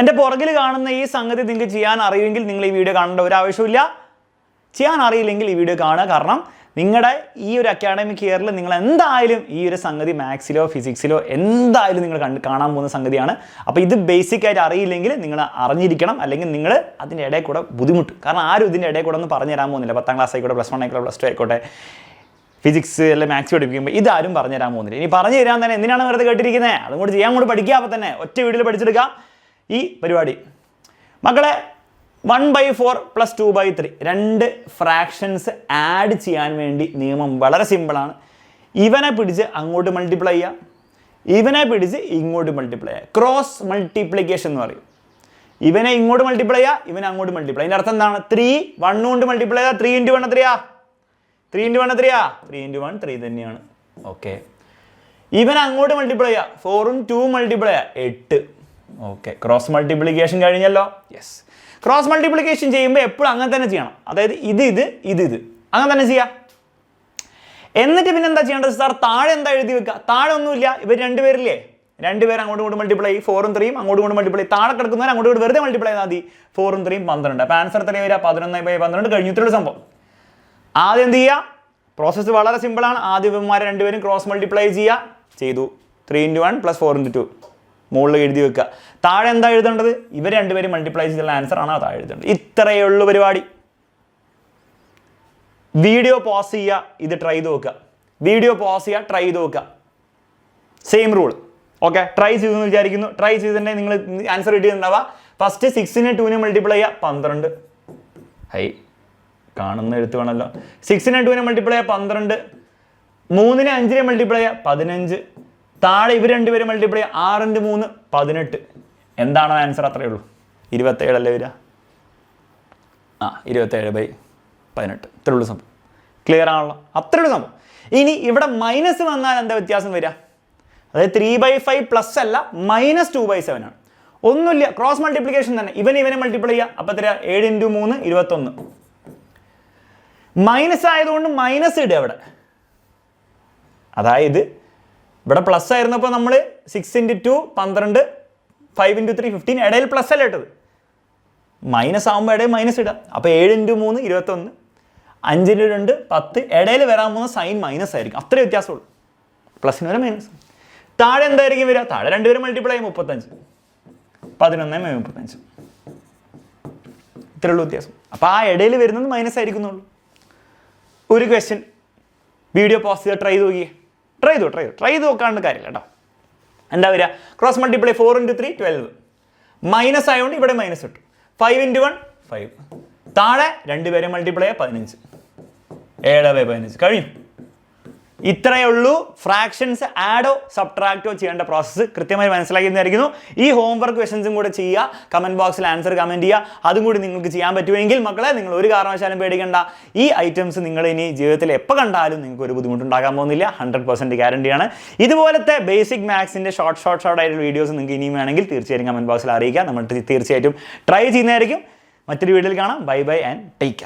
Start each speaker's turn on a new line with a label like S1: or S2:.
S1: എൻ്റെ പുറകിൽ കാണുന്ന ഈ സംഗതി നിങ്ങൾക്ക് ചെയ്യാൻ അറിയുമെങ്കിൽ നിങ്ങൾ ഈ വീഡിയോ കാണേണ്ട ഒരു ആവശ്യമില്ല. ചെയ്യാൻ അറിയില്ലെങ്കിൽ ഈ വീഡിയോ കാണുക. കാരണം നിങ്ങളുടെ ഈ ഒരു അക്കാഡമിക് ഇയറിൽ നിങ്ങൾ എന്തായാലും ഈ ഒരു സംഗതി മാത്സിലോ ഫിസിക്സിലോ എന്തായാലും നിങ്ങൾ കാണാൻ പോകുന്ന സംഗതിയാണ്. അപ്പോൾ ഇത് ബേസിക്കായിട്ട് അറിയില്ലെങ്കിൽ നിങ്ങൾ അറിഞ്ഞിരിക്കണം, അല്ലെങ്കിൽ നിങ്ങൾ അതിൻ്റെ ഇടയിൽ കൂടെ ബുദ്ധിമുട്ട്. കാരണം ആരും ഇതിൻ്റെ ഇടയിൽ കൂടെ ഒന്നും പറഞ്ഞു തരാൻ പോകുന്നില്ല. 10ാം ക്ലാസ് ആയിക്കോട്ടെ, +1 ആയിക്കോട്ടെ, +2 ആയിക്കോട്ടെ, ഫിസിക്സ് അല്ലെങ്കിൽ മാത്സ് പഠിപ്പിക്കുമ്പോൾ ഇതാരും പറഞ്ഞു തരാൻ പോകുന്നില്ല. ഇനി പറഞ്ഞു തരാൻ തന്നെ എന്തിനാണ് വെറുതെ കേട്ടിരിക്കുന്നത്? അതും കൂടി ചെയ്യാൻ കൂടി പഠിക്കുക. അപ്പോൾ തന്നെ ഒറ്റ വീഡിയോയിൽ പഠിച്ചെടുക്കാം ഈ പരിപാടി. മക്കളെ 1/4 + 2/3 രണ്ട് ഫ്രാക്ഷൻസ് ആഡ് ചെയ്യാൻ വേണ്ടി നിയമം വളരെ സിമ്പിളാണ്. ഇവനെ പിടിച്ച് അങ്ങോട്ട് മൾട്ടിപ്ലൈ ചെയ്യുക, ഇവനെ പിടിച്ച് ഇങ്ങോട്ട് മൾട്ടിപ്ലൈ ചെയ്യുക. ക്രോസ് മൾട്ടിപ്ലിക്കേഷൻ എന്ന് പറയും. ഇവനെ ഇങ്ങോട്ട് മൾട്ടിപ്ലൈ ചെയ്യുക, ഇവനെ അങ്ങോട്ട് മൾട്ടിപ്ലൈ. അതിൻ്റെ അർത്ഥം എന്താണ്? 3 1 കൊണ്ട് മൾട്ടിപ്ലൈ ചെയ്യുക. 3 × 1 എത്രയാ? 3 × 1 എത്രയാ? 3 × 1 3 തന്നെയാണ്. ഓക്കെ. ഇവൻ അങ്ങോട്ട് മൾട്ടിപ്ലൈ ചെയ്യുക. 4ഉം 2 മൾട്ടിപ്ലൈ ചെയ്യുക, 8. ഓക്കെ. ക്രോസ് മൾട്ടിപ്ലിക്കേഷൻ കഴിഞ്ഞല്ലോ. യെസ്. ക്രോസ് മൾട്ടിപ്ലിക്കേഷൻ ചെയ്യുമ്പോൾ എപ്പോഴും അങ്ങനെ തന്നെ ചെയ്യണം. അതായത് ഇത് അങ്ങനെ തന്നെ ചെയ്യാം. എന്നിട്ട് പിന്നെ എന്താ ചെയ്യേണ്ടത് സാർ? താഴെ എന്താ എഴുതി വെക്കുക? താഴെ ഒന്നുമില്ല. ഇവർ രണ്ടുപേരില്ലേ, രണ്ടുപേരും അങ്ങോട്ടും ഇങ്ങോട്ട് മൾട്ടിപ്ലൈ, 4ഉം 3ഉം അങ്ങോട്ടും ഇങ്ങോട്ട് മൾട്ടിപ്ലൈ. താഴെ കിടക്കുന്നവർ അങ്ങോട്ടും ഇങ്ങോട്ട് വെറുതെ മൾട്ടിപ്ലൈ ചെയ്താൽ മതി. 4ഉം 3ഉം 12. അപ്പോൾ ആൻസർ എത്രയും വരിക? 11/12 കഴിഞ്ഞു. ഇത്രയുള്ള സംഭവം. ആദ്യം എന്ത് ചെയ്യുക? പ്രോസസ്സ് വളരെ സിമ്പിളാണ്. ആദ്യം ഇവന്മാരെ രണ്ടുപേരും ക്രോസ് മൾട്ടിപ്ലൈ ചെയ്യുക. ചെയ്തു. 3 × 1 + 4 × 2 മുകളിൽ എഴുതി വെക്കുക. താഴെ എന്താ എഴുതേണ്ടത്? ഇവർ രണ്ടുപേരും മൾട്ടിപ്ലൈ ചെയ്തുള്ള ആൻസർ ആണ് താഴെ എഴുതേണ്ടത്. ഇത്രയേ ഉള്ളൂ പരിപാടി. വീഡിയോ പോസ് ചെയ്യുക, ഇത് ട്രൈ ചെയ്ത് നോക്കുക. വീഡിയോ പോസ് ചെയ്യുക, ട്രൈ ചെയ്ത് നോക്കുക. Same rule. ഓക്കെ. ട്രൈ ചെയ്തെന്ന് വിചാരിക്കുന്നു. ട്രൈ ചെയ്തിട്ടുണ്ടെങ്കിൽ നിങ്ങൾ ആൻസർ കിട്ടിയിട്ടുണ്ടാവുക. ഫസ്റ്റ് 6നെ 2നെ മൾട്ടിപ്ലൈ ചെയ്യുക, 12. ഹൈ കാണുന്ന എഴുത്ത് വേണമല്ലോ. 6നെ 2നെ മൾട്ടിപ്ലൈ ചെയ്യുക, 12. 3നെ 5നെ മൾട്ടിപ്ലൈ ചെയ്യുക, 15. താഴെ ഇവർ രണ്ടുപേരും മൾട്ടിപ്ലൈ ചെയ്യുക, 6 × 3 18. എന്താണോ ആൻസർ? അത്രയേ ഉള്ളൂ. 27 അല്ലേ വരിക? 27/18. ഇത്രയുള്ള സംഭവം. ക്ലിയർ ആണല്ലോ? അത്രയുള്ള സംഭവം. ഇനി ഇവിടെ മൈനസ് വന്നാൽ എന്താ വ്യത്യാസം വരിക? അതായത് 3/5 പ്ലസ് അല്ല, -2/7 ആണ്. ഒന്നുമില്ല, ക്രോസ് മൾട്ടിപ്ലിക്കേഷൻ തന്നെ. ഇവനെ മൾട്ടിപ്ലൈ ചെയ്യുക. അപ്പോൾ എത്ര? 7 × 3 21. മൈനസ് ആയതുകൊണ്ട് മൈനസ് ഇടുക അവിടെ. അതായത് ഇവിടെ പ്ലസ് ആയിരുന്നപ്പോൾ നമ്മൾ 6 × 2 12, 5 × 3 15. ഇടയിൽ പ്ലസ് അല്ല ഇട്ടത്. മൈനസ് ആകുമ്പോൾ ഇടയിൽ മൈനസ് ഇടുക. അപ്പോൾ 7 × 3 21, 5 × 2 10. ഇടയിൽ വരാൻ പോകുന്ന സൈൻ മൈനസ് ആയിരിക്കും. അത്രേ വ്യത്യാസമുള്ളൂ. പ്ലസിന് വരെ മൈനസ്. താഴെ എന്തായിരിക്കും വരിക? താഴെ രണ്ടുപേരും മൾട്ടിപ്ലൈ ചെയ്യും, 35. 11/35. ഇത്രയുള്ളൂ വ്യത്യാസം. അപ്പോൾ ആ ഇടയിൽ വരുന്നത് മൈനസ് ആയിരിക്കുന്നുള്ളൂ. ഒരു ക്വസ്റ്റ്യൻ വീഡിയോ പോസ്റ്റ് ചെയ്ത് ട്രൈ ചെയ്ത് നോക്കിയേ. ട്രൈ ചെയ്ത് നോക്കാണ്ട് കാര്യമില്ല കേട്ടോ. എന്താ വരിക? Cross multiply 4 × 3 12. മൈനസ് ആയതുകൊണ്ട് ഇവിടെ മൈനസ് ഇട്ടു. 5 × 1 5. താഴെ രണ്ടുപേരെ മൾട്ടിപ്ലൈ 15. 7/15 കഴിഞ്ഞു. ഇത്രയേ ഉള്ളൂ. ഫ്രാക്ഷൻസ് ആഡോ സബ്ട്രാക്റ്റോ ചെയ്യേണ്ട പ്രോസസ്സ് കൃത്യമായി മനസ്സിലാക്കിയെന്നായിരിക്കുന്നു. ഈ ഹോംവർക്ക് ക്വസ്റ്റൻസും കൂടെ ചെയ്യുക. കമൻറ്റ് ബോക്സിൽ ആൻസർ കമൻറ്റ് ചെയ്യുക. അതും കൂടി നിങ്ങൾക്ക് ചെയ്യാൻ പറ്റുമെങ്കിൽ മക്കളെ നിങ്ങൾ ഒരു കാരണവശാലും പേടിക്കേണ്ട. ഈ ഐറ്റംസ് നിങ്ങൾ ഇനി ജീവിതത്തിൽ എപ്പോൾ കണ്ടാലും നിങ്ങൾക്ക് ഒരു ബുദ്ധിമുട്ടുണ്ടാകാൻ പോകുന്നില്ല. 100% ഗ്യാരണ്ടിയാണ്. ഇതുപോലത്തെ ബേസിക് മാത്സിൻ്റെ ഷോർട്ട് ആയിട്ടുള്ള വീഡിയോസ് നിങ്ങൾക്ക് ഇനിയും വേണമെങ്കിൽ തീർച്ചയായും കമൻറ്റ് ബോക്സിൽ അറിയിക്കുക. നമ്മൾ തീർച്ചയായിട്ടും ട്രൈ ചെയ്യുന്നതായിരിക്കും. മറ്റൊരു വീഡിയോയിൽ കാണാം. Bye and take care.